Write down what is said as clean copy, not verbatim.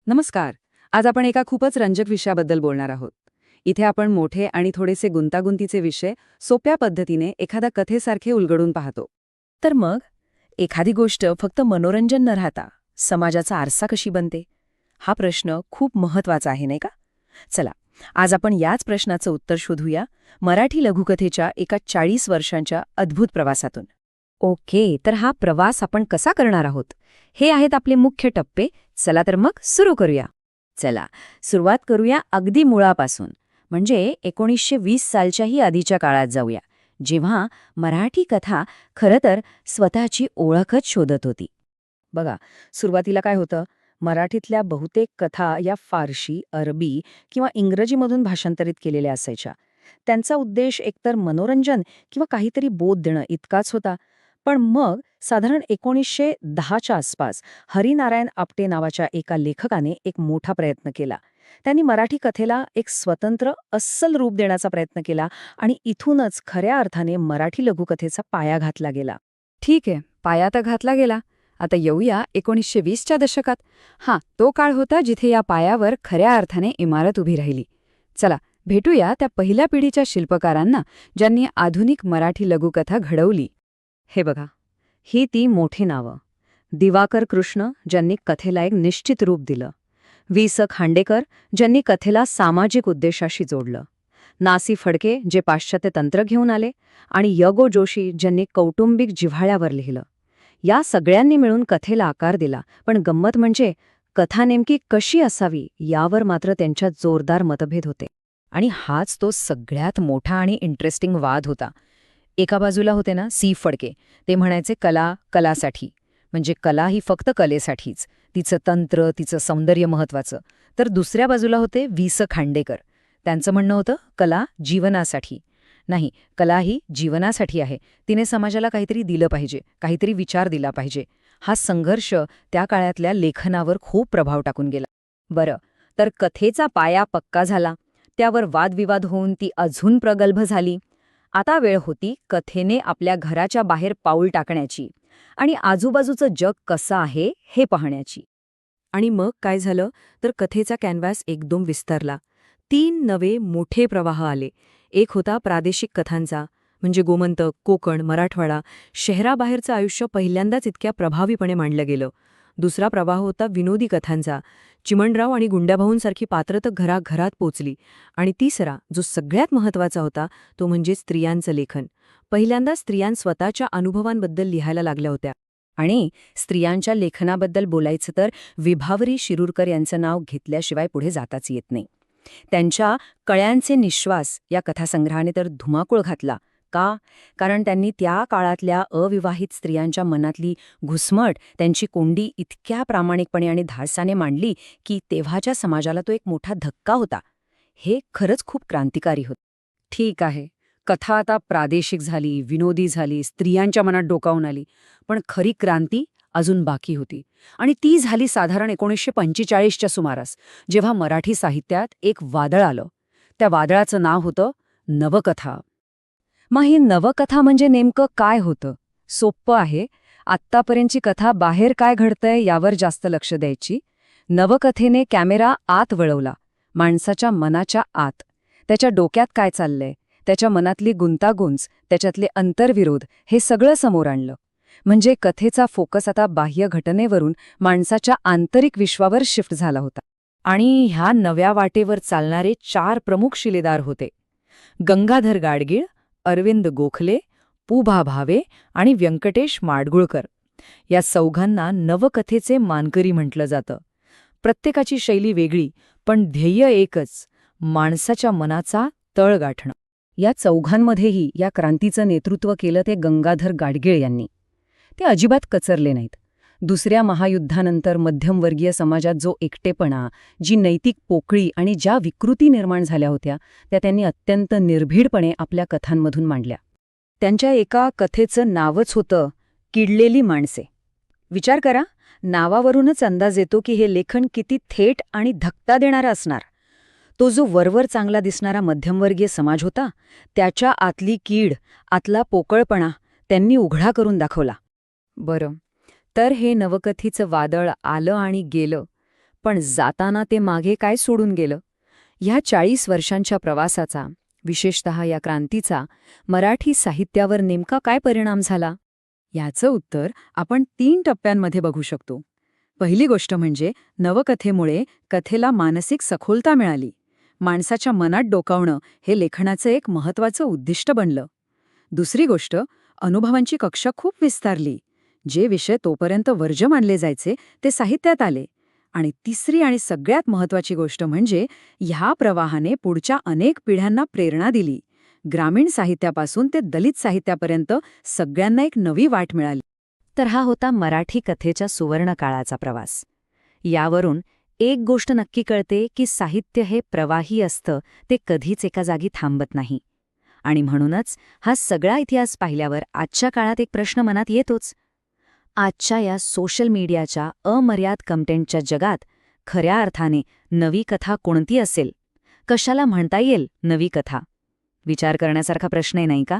नमस्कार. आज आपण एका खूपच रंजक विषयाबद्दल बोलणार आहोत. इथे आपण मोठे आणि थोडेसे गुंतागुंतीचे विषय सोप्या पद्धतीने एखाद्या कथेसारखे उलगडून पाहतो. तर मग एखादी गोष्ट फक्त मनोरंजन न राहता समाजाचा आरसा कशी बनते हा प्रश्न खूप महत्वाचा आहे, नाही का? चला, आज आपण याच प्रश्नाचं उत्तर शोधूया मराठी लघुकथेच्या एका 40 वर्षांच्या अद्भुत प्रवासातून. ओके, तर हा प्रवास आपण कसा करणार आहोत? हे आहेत आपले मुख्य टप्पे. चला तर मग सुरू करूया. चला, सुरुवात करूया अगदी मुळापासून. म्हणजे 1920 सालच्याही आधीच्या काळात जाऊया, जेव्हा मराठी कथा खरं तर स्वतःची ओळखच शोधत होती. बघा, सुरुवातीला काय होतं, मराठीतल्या बहुतेक कथा या फारशी, अरबी किंवा इंग्रजीमधून भाषांतरित केलेल्या असायच्या. त्यांचा उद्देश एकतर मनोरंजन किंवा काहीतरी बोध देणं इतकाच होता. पण मग साधारण 1910च्या आसपास हरिनारायण आपटे नावाच्या एका लेखकाने एक मोठा प्रयत्न केला. त्यांनी मराठी कथेला एक स्वतंत्र अस्सल रूप देण्याचा प्रयत्न केला आणि इथूनच खऱ्या अर्थाने मराठी लघुकथेचा पाया घातला गेला. ठीक आहे, पाया तर घातला गेला. आता येऊया 1920च्या दशकात. तो काळ होता जिथे या पायावर खऱ्या अर्थाने इमारत उभी राहिली. चला, भेटूया त्या पहिल्या पिढीच्या शिल्पकारांना ज्यांनी आधुनिक मराठी लघुकथा घडवली. हे बघा, ही ती मोठी नावं. दिवाकर कृष्ण, ज्यांनी कथेला एक निश्चित रूप दिलं. वि.स. खांडेकर, ज्यांनी कथेला सामाजिक उद्देशाशी जोडलं. नासी फडके, जे पाश्चात्य तंत्र घेऊन आले. आणि य.गो. जोशी, ज्यांनी कौटुंबिक जिव्हाळ्यावर लिहिलं. या सगळ्यांनी मिळून कथेला आकार दिला. पण गंमत म्हणजे कथा नेमकी कशी असावी यावर मात्र त्यांच्यात जोरदार मतभेद होते. आणि हाच तो सगळ्यात मोठा आणि इंटरेस्टिंग वाद होता. एका बाजूला होते ना सी फडके, ते म्हणायचे कला कलासाठी, म्हणजे कला ही फक्त कलेसाठीच, तिचं तंत्र, तिचं सौंदर्य महत्वाचं. तर दुसऱ्या बाजूला होते वि.स. खांडेकर. त्यांचं म्हणणं होतं कला जीवनासाठी नाही, कला ही जीवनासाठी आहे, तिने समाजाला काहीतरी दिलं पाहिजे, काहीतरी विचार दिला पाहिजे. हा संघर्ष त्या काळातल्या लेखनावर खूप प्रभाव टाकून गेला. बरं, तर कथेचा पाया पक्का झाला. त्यावर वादविवाद होऊन ती अजून प्रगल्भ झाली. आता वेळ होती कथेने आपल्या घराच्या बाहेर पाऊल टाकण्याची आणि आजूबाजूचं जग कसं आहे हे पाहण्याची. आणि मग काय झालं तर कथेचा कॅनव्हास एकदम विस्तारला. 3 नवे मोठे प्रवाह आले. एक होता प्रादेशिक कथांचा, म्हणजे गोमंतक, कोकण, मराठवाडा, शहराबाहेरचं आयुष्य पहिल्यांदाच इतक्या प्रभावीपणे मांडलं गेलं. दुसरा प्रवाह होता विनोदी कथांचा. चिमणराव आणि गुंड्याभाऊंसारखी पात्र तर घराघरात पोचली. आणि तिसरा, जो सगळ्यात महत्त्वाचा होता, तो म्हणजे स्त्रियांचं लेखन. पहिल्यांदा स्त्रियां स्वतःच्या अनुभवांबद्दल लिहायला लागल्या होत्या. आणि स्त्रियांच्या लेखनाबद्दल बोलायचं तर विभावरी शिरूरकर यांचं नाव घेतल्याशिवाय पुढे जाताच येत नाही. त्यांच्या कळ्यांचे निश्वास या कथासंग्रहाने तर धुमाकूळ घातला. का? कारण त्यांनी त्या काळातल्या अविवाहित स्त्रियांच्या मनातली घुसमट, त्यांची कोंडी इतक्या प्रामाणिकपणे आणि धाडसाने मांडली की तेव्हाच्या समाजाला तो एक मोठा धक्का होता. हे खरंच खूप क्रांतिकारी होतं. ठीक आहे, कथा आता प्रादेशिक झाली, विनोदी झाली, स्त्रियांच्या मनात डोकावून आली. पण खरी क्रांती अजून बाकी होती. आणि ती झाली साधारण 1945च्या सुमारास, जेव्हा मराठी साहित्यात एक वादळ आलं. त्या वादळाचं नाव होतं नवकथा. मग ही नवकथा म्हणजे नेमकं काय होतं? सोप्पं आहे. आत्तापर्यंतची कथा बाहेर काय घडतंय यावर जास्त लक्ष द्यायची. नवकथेने कॅमेरा आत वळवला, माणसाच्या मनाच्या आत. त्याच्या डोक्यात काय चाललंय, त्याच्या मनातली गुंतागुंज, त्याच्यातले अंतर्विरोध, हे सगळं समोर आणलं. म्हणजे कथेचा फोकस आता बाह्य घटनेवरून माणसाच्या आंतरिक विश्वावर शिफ्ट झाला होता. आणि ह्या नव्या वाटेवर चालणारे 4 प्रमुख शिलेदार होते: गंगाधर गाडगीळ, अरविंद गोखले, पु.भा. भावे आणि व्यंकटेश माडगुळकर. या चौघांना नवकथेचे मानकरी म्हटलं जातं. प्रत्येकाची शैली वेगळी, पण ध्येय एकच: माणसाच्या मनाचा तळ गाठणं. या चौघांमध्येही या क्रांतीचं नेतृत्व केलं ते गंगाधर गाडगीळ यांनी. ते अजिबात कचरले नाहीत. दुसऱ्या महायुद्धानंतर मध्यमवर्गीय समाजात जो एकटेपणा, जी नैतिक पोकळी आणि ज्या विकृती निर्माण झाल्या होत्या, त्या त्यांनी अत्यंत निर्भीडपणे आपल्या कथांमधून मांडल्या. त्यांच्या एका कथेचं नावच होतं किडलेली माणसे. विचार करा, नावावरूनच अंदाज येतो की हे लेखन किती थेट आणि धक्का देणारं असणार. तो जो वरवर चांगला दिसणारा मध्यमवर्गीय समाज होता, त्याच्या आतली कीड, आतला पोकळपणा त्यांनी उघडा करून दाखवला. बरं, तर हे नवकथीचं वादळ आलं आणि गेलं. पण जाताना ते मागे काय सोडून गेलं? ह्या 40 वर्षांच्या प्रवासाचा, विशेषतः या क्रांतीचा, मराठी साहित्यावर नेमका काय परिणाम झाला? याचं उत्तर आपण 3 टप्प्यांमध्ये बघू शकतो. पहिली गोष्ट म्हणजे नवकथेमुळे कथेला मानसिक सखोलता मिळाली. माणसाच्या मनात डोकावणं हे लेखनाचं एक महत्त्वाचं उद्दिष्ट बनलं. दुसरी गोष्ट, अनुभवांची कक्षा खूप विस्तारली. जे विषय तोपर्यंत वर्ज्य मानले जायचे ते साहित्यात आले. आणि तिसरी आणि सगळ्यात महत्त्वाची गोष्ट म्हणजे ह्या प्रवाहाने पुढच्या अनेक पिढ्यांना प्रेरणा दिली. ग्रामीण साहित्यापासून ते दलित साहित्यापर्यंत सगळ्यांना एक नवी वाट मिळाली. तर हा होता मराठी कथेच्या सुवर्ण काळाचा प्रवास. यावरून एक गोष्ट नक्की कळते की साहित्य हे प्रवाही असतं, ते कधीच एका जागी थांबत नाही. आणि म्हणूनच हा सगळा इतिहास पाहिल्यावर आजच्या काळात एक प्रश्न मनात येतोच. आजच्या या सोशल मीडियाच्या अमर्याद कंटेंटच्या जगात खऱ्या अर्थाने नवी कथा कोणती असेल? कशाला म्हणता येईल नवी कथा? विचार करण्यासारखा प्रश्न आहे, नाही का?